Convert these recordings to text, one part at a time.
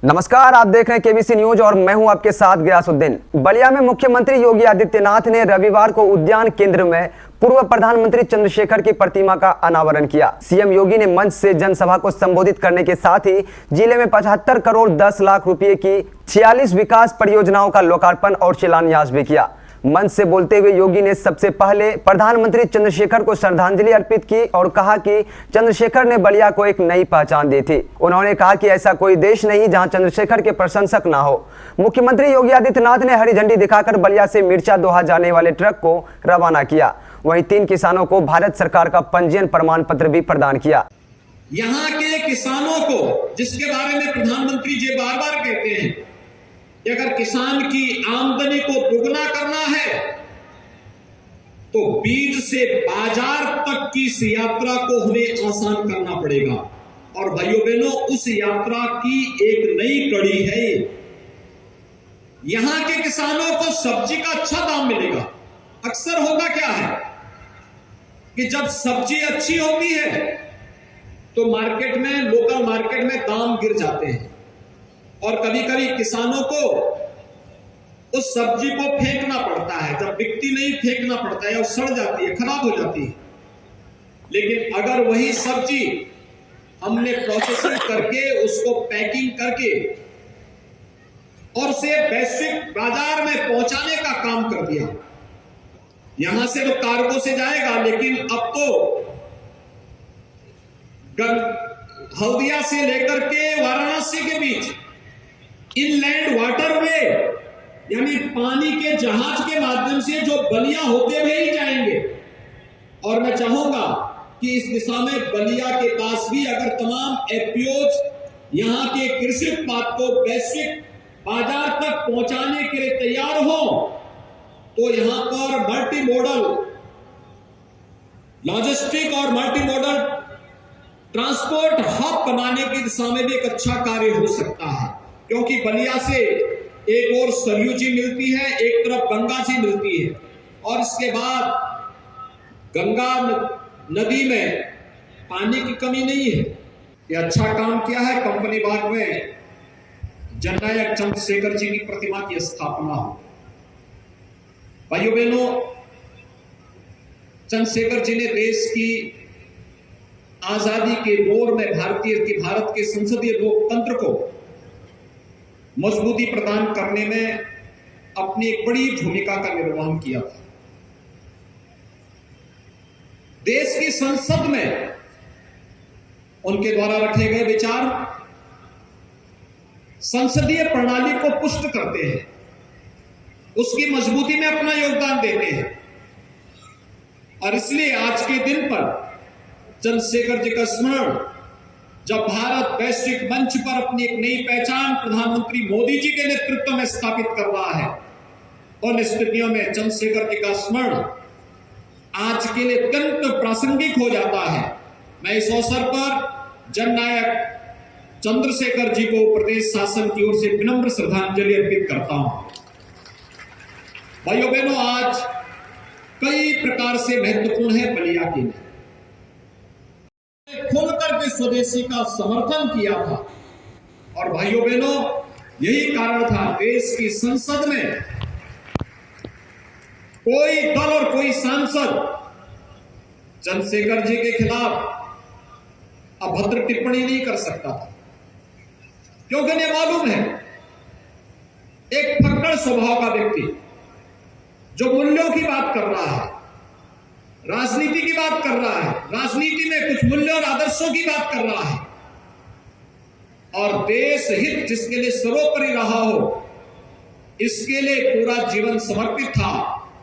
नमस्कार, आप देख रहे हैं केबीसी न्यूज और मैं हूं आपके साथ गयासुद्दीन। बलिया में मुख्यमंत्री योगी आदित्यनाथ ने रविवार को उद्यान केंद्र में पूर्व प्रधानमंत्री चंद्रशेखर की प्रतिमा का अनावरण किया। सीएम योगी ने मंच से जनसभा को संबोधित करने के साथ ही जिले में 75 करोड़ 10 लाख रुपए की 46 विकास परियोजनाओं का लोकार्पण और शिलान्यास भी किया। मंच से बोलते हुए योगी ने सबसे पहले प्रधानमंत्री चंद्रशेखर को श्रद्धांजलि अर्पित की और कहा कि चंद्रशेखर ने बलिया को एक नई पहचान दी थी। उन्होंने कहा कि ऐसा कोई देश नहीं जहां चंद्रशेखर के प्रशंसक ना हो। मुख्यमंत्री योगी आदित्यनाथ ने हरी झंडी दिखाकर बलिया से मिर्चा दोहा जाने वाले ट्रक को रवाना किया। वहीं 3 किसानों को भारत सरकार का पंजीयन प्रमाण पत्र भी प्रदान किया। यहाँ के किसानों को, जिसके बारे में प्रधानमंत्री जी बार बार कहते हैं कि अगर किसान की आमदनी को दुगना करना है तो बीज से बाजार तक की इस यात्रा को हमें आसान करना पड़ेगा। और भाइयों बहनों, उस यात्रा की एक नई कड़ी है। यहां के किसानों को सब्जी का अच्छा दाम मिलेगा। अक्सर होगा क्या है कि जब सब्जी अच्छी होती है तो मार्केट में, लोकल मार्केट में दाम गिर जाते हैं और कभी कभी किसानों को उस सब्जी को फेंकना पड़ता है। जब बिकती नहीं, फेंकना पड़ता है और सड़ जाती है, खराब हो जाती है। लेकिन अगर वही सब्जी हमने प्रोसेसिंग करके, उसको पैकिंग करके और उसे वैश्विक बाजार में पहुंचाने का काम कर दिया, यहां से तो कार्गो से जाएगा, लेकिन अब तो हल्दिया से लेकर के वाराणसी के बीच इनलैंड वाटरवे यानी पानी के जहाज के माध्यम से जो बलिया होते हुए ही जाएंगे। और मैं चाहूंगा कि इस दिशा में बलिया के पास भी अगर तमाम एफपीओज यहां के कृषि उत्पाद को वैश्विक बाजार तक पहुंचाने के लिए तैयार हो तो यहां पर मल्टी मॉडल लॉजिस्टिक और मल्टी मॉडल ट्रांसपोर्ट हब बनाने की दिशा में भी एक अच्छा कार्य हो सकता है। क्योंकि बलिया से एक और सरयू जी मिलती है, एक तरफ गंगा जी मिलती है और इसके बाद गंगा नदी में पानी की कमी नहीं है। ये अच्छा काम किया है। कंपनी बाग में जननायक चंद्रशेखर जी की प्रतिमा की स्थापना हो। भाइयों बहनों, चंद्रशेखर जी ने देश की आजादी के दौर में भारत के संसदीय लोकतंत्र को मजबूती प्रदान करने में अपनी एक बड़ी भूमिका का निर्वहन किया था। देश की संसद में उनके द्वारा रखे गए विचार संसदीय प्रणाली को पुष्ट करते हैं, उसकी मजबूती में अपना योगदान देते हैं। और इसलिए आज के दिन पर चंद्रशेखर जी का स्मरण, जब भारत वैश्विक मंच पर अपनी एक नई पहचान प्रधानमंत्री मोदी जी के नेतृत्व में स्थापित कर रहा है, उन स्थितियों में चंद्रशेखर जी का स्मरण आज के लिए अत्यंत प्रासंगिक हो जाता है। मैं इस अवसर पर जननायक चंद्रशेखर जी को प्रदेश शासन की ओर से विनम्र श्रद्धांजलि अर्पित करता हूं। भाइयों बहनों, आज कई प्रकार से महत्वपूर्ण है बलिया के लिए। खुलकर के स्वदेशी का समर्थन किया था और भाइयों बहनों, यही कारण था देश की संसद में कोई दल और कोई सांसद चंद्रशेखर जी के खिलाफ अभद्र टिप्पणी नहीं कर सकता था। क्योंकि इन्हें मालूम है, एक फक्कड़ स्वभाव का व्यक्ति जो मूल्यों की बात कर रहा है, राजनीति की बात कर रहा है, राजनीति में कुछ मूल्यों और आदर्शों की बात कर रहा है और देश हित जिसके लिए सर्वोपरि रहा हो, इसके लिए पूरा जीवन समर्पित था।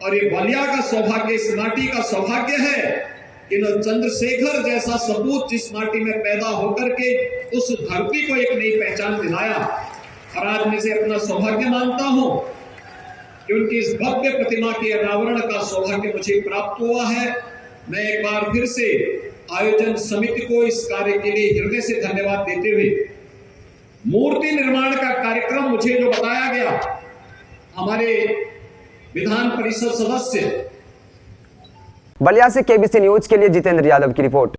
और ये बलिया का सौभाग्य, इस माटी का सौभाग्य है कि चंद्रशेखर जैसा सपूत जिस माटी में पैदा होकर के उस धरती को एक नई पहचान दिलाया। और आज मैं से अपना सौभाग्य मानता हूं कि उनकी इस भव्य प्रतिमा के अनावरण का सौभाग्य मुझे प्राप्त हुआ है। मैं एक बार फिर से आयोजन समिति को इस कार्य के लिए हृदय से धन्यवाद देते हुए, मूर्ति निर्माण का कार्यक्रम मुझे जो बताया गया, हमारे विधान परिषद सदस्य। बलिया से केबीसी न्यूज के लिए जितेंद्र यादव की रिपोर्ट।